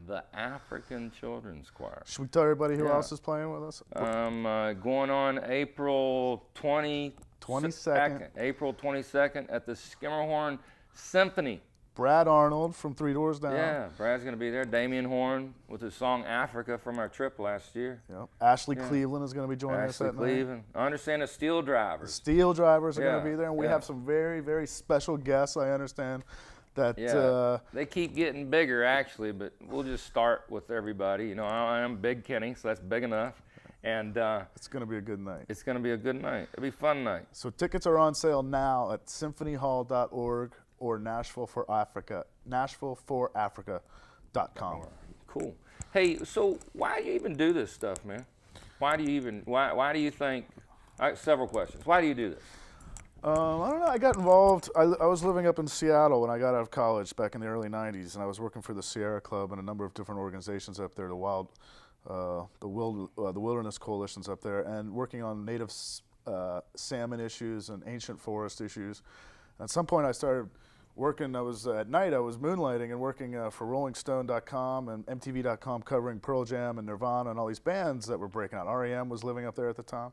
The African Children's Choir. Should we tell everybody who else is playing with us? Going on April 22nd. April 22nd at the Skimmerhorn Symphony. Brad Arnold from Three Doors Down. Yeah, Brad's going to be there. Damian Horn with his song Africa from our trip last year. Yep. Ashley Cleveland is going to be joining us that night. I understand the Steel Drivers. The Steel Drivers are going to be there, and we have some very, very special guests, I understand. That they keep getting bigger, actually, but we'll just start with everybody. You know, I am Big Kenny, so that's big enough. And it's going to be a good night. It's going to be a good night. It'll be a fun night. So tickets are on sale now at symphonyhall.org or NashvilleForAfrica.com. Cool. Hey, so why do you even do this stuff, man? Why do you think? Several questions. Why do you do this? I don't know. I got involved. I was living up in Seattle when I got out of college back in the early '90s, and I was working for the Sierra Club and a number of different organizations up there, the Wilderness Coalitions up there, and working on native salmon issues and ancient forest issues. At some point, I started working. At night. I was moonlighting and working for RollingStone.com and MTV.com, covering Pearl Jam and Nirvana and all these bands that were breaking out. REM was living up there at the time.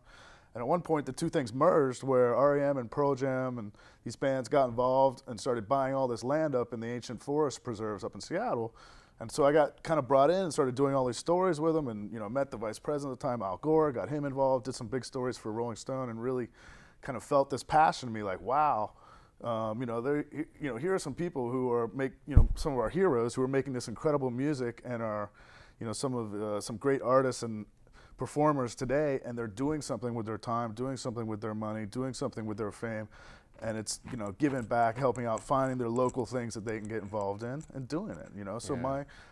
And at one point, the two things merged where REM and Pearl Jam and these bands got involved and started buying all this land up in the ancient forest preserves up in Seattle. And so I got kind of brought in and started doing all these stories with them, and met the vice president at the time, Al Gore, got him involved, did some big stories for Rolling Stone, and really kind of felt this passion in me, like, wow, here are some people who are some of our heroes who are making this incredible music and are, some great artists and performers today, and they're doing something with their time, doing something with their money, doing something with their fame, and it's giving back, helping out, finding their local things that they can get involved in and doing it. So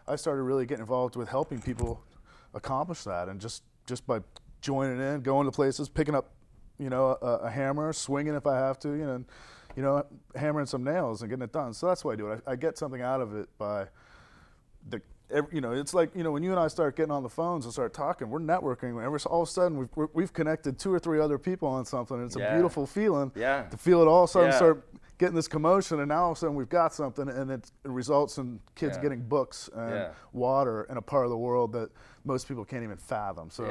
I started really getting involved with helping people accomplish that, and just by joining in, going to places, picking up a hammer, swinging if I have to, hammering some nails and getting it done. So that's why I do it. I get something out of it by it's like, when you and I start getting on the phones and start talking, we're networking. All of a sudden, we've connected 2 or 3 other people on something, and it's a beautiful feeling to feel it all of a sudden start getting this commotion, and now all of a sudden we've got something, and it results in kids getting books and water in a part of the world that most people can't even fathom. So,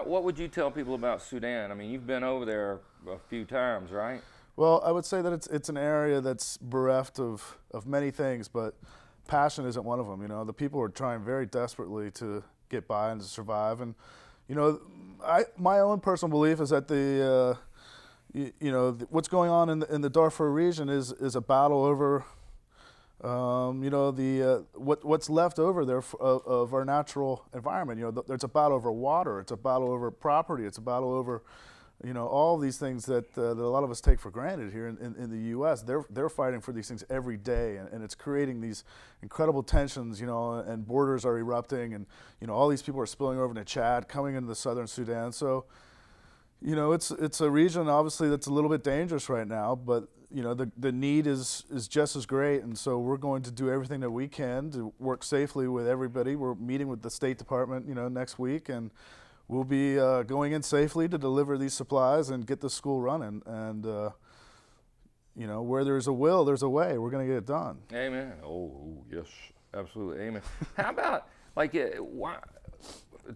what would you tell people about Sudan? I mean, you've been over there a few times, right? Well, I would say that it's an area that's bereft of many things, but passion isn't one of them. The people are trying very desperately to get by and to survive. And my own personal belief is that what's going on in the Darfur region is a battle over what's left over there of our natural environment. There's a battle over water. It's a battle over property. It's a battle over all these things that a lot of us take for granted here in the U.S. They're fighting for these things every day, and it's creating these incredible tensions, and borders are erupting, and all these people are spilling over into Chad, coming into the southern Sudan. So, it's a region obviously that's a little bit dangerous right now, but the need is just as great, and so we're going to do everything that we can to work safely with everybody. We're meeting with the State Department, next week, and we'll be going in safely to deliver these supplies and get the school running. And, where there's a will, there's a way. We're going to get it done. Amen. Oh, yes, absolutely. Amen. How about,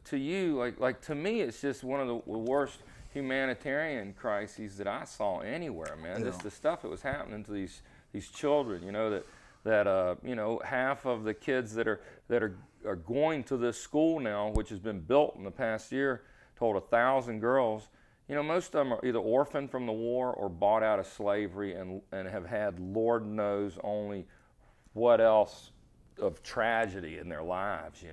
to you, to me, it's just one of the worst humanitarian crises that I saw anywhere, man. Just the stuff that was happening to these children, that half of the kids that are going to this school now, which has been built in the past year, told 1,000 girls, most of them are either orphaned from the war or bought out of slavery and have had Lord knows only what else of tragedy in their lives,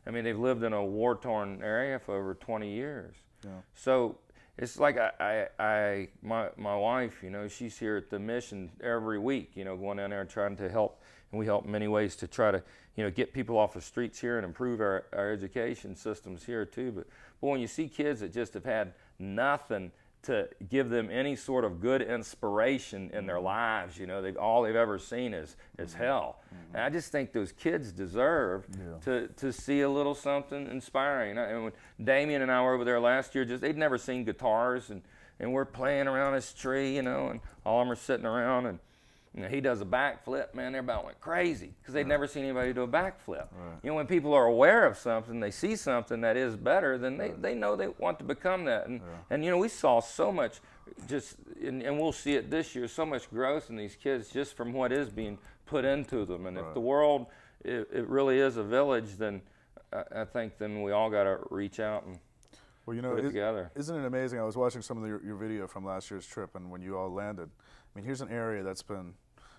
I mean, they've lived in a war-torn area for over 20 years. Yeah. So it's like my wife, she's here at the mission every week, going down there and trying to help, and we help in many ways to try to, get people off the streets here and improve our education systems here too. But when you see kids that just have had nothing to give them any sort of good inspiration in their lives, all they've ever seen is hell. And I just think those kids deserve to see a little something inspiring. And when Damien and I were over there last year, they'd never seen guitars, and we're playing around this tree, and all of them are sitting around, and You know, he does a backflip, man, everybody went crazy because they'd never seen anybody do a backflip. Right. You know, when people are aware of something, they see something that is better, then they know they want to become that. And you know, we saw so much and we'll see it this year, so much growth in these kids just from what is being put into them. And if the world, it really is a village, then I think then we all got to reach out and well, you know, put it together. Isn't it amazing? I was watching some of your video from last year's trip, and when you all landed, I mean, here's an area that's been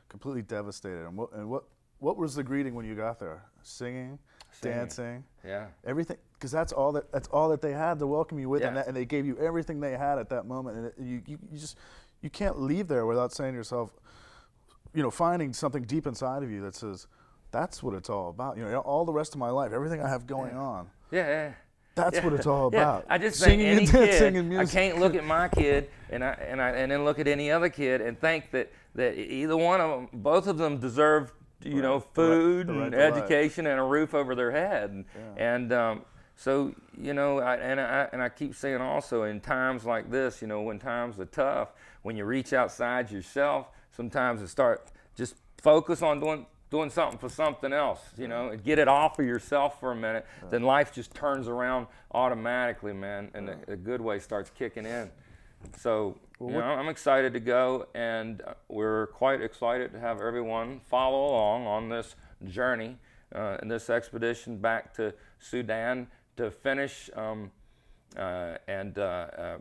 completely devastated. And what was the greeting when you got there? Singing, dancing, everything, because that's all that they had to welcome you with, and they gave you everything they had at that moment. And you can't leave there without saying to yourself, you know, finding something deep inside of you that says, that's what it's all about. You know, all the rest of my life, everything I have going on. That's what it's all about. I just singing think any and dancing kid, and music. I can't look at my kid and then look at any other kid and think that either one of them, both of them deserve, you know, food and education and a roof over their head. And so, you know, I keep saying also in times like this, you know, when times are tough, when you reach outside yourself, sometimes it start just focus on doing something for something else, you know, and get it off of yourself for a minute, then life just turns around automatically, man, and the good way starts kicking in. So, you know, I'm excited to go, and we're quite excited to have everyone follow along on this journey in this expedition back to Sudan to finish and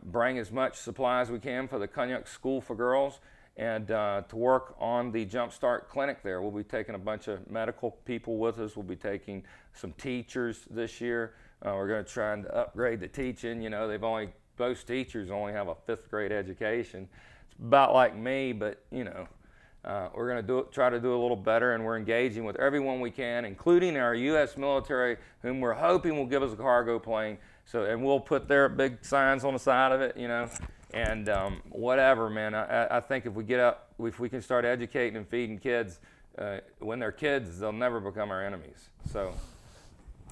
bring as much supply as we can for the Kunyuk School for Girls, and to work on the Jumpstart Clinic there. We'll be taking a bunch of medical people with us. We'll be taking some teachers this year. We're going to try and upgrade the teaching. You know, most teachers only have a 5th grade education. It's about like me, but you know, we're going to try to do a little better, and we're engaging with everyone we can, including our U.S. military, whom we're hoping will give us a cargo plane. So, and we'll put their big signs on the side of it, you know. And whatever, man. I think if we can start educating and feeding kids, when they're kids, they'll never become our enemies. So,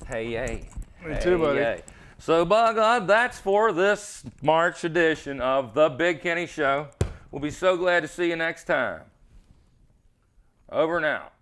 hey, yay. Me too, buddy. Yay. So, by God, that's for this March edition of The Big Kenny Show. We'll be so glad to see you next time. Over and out.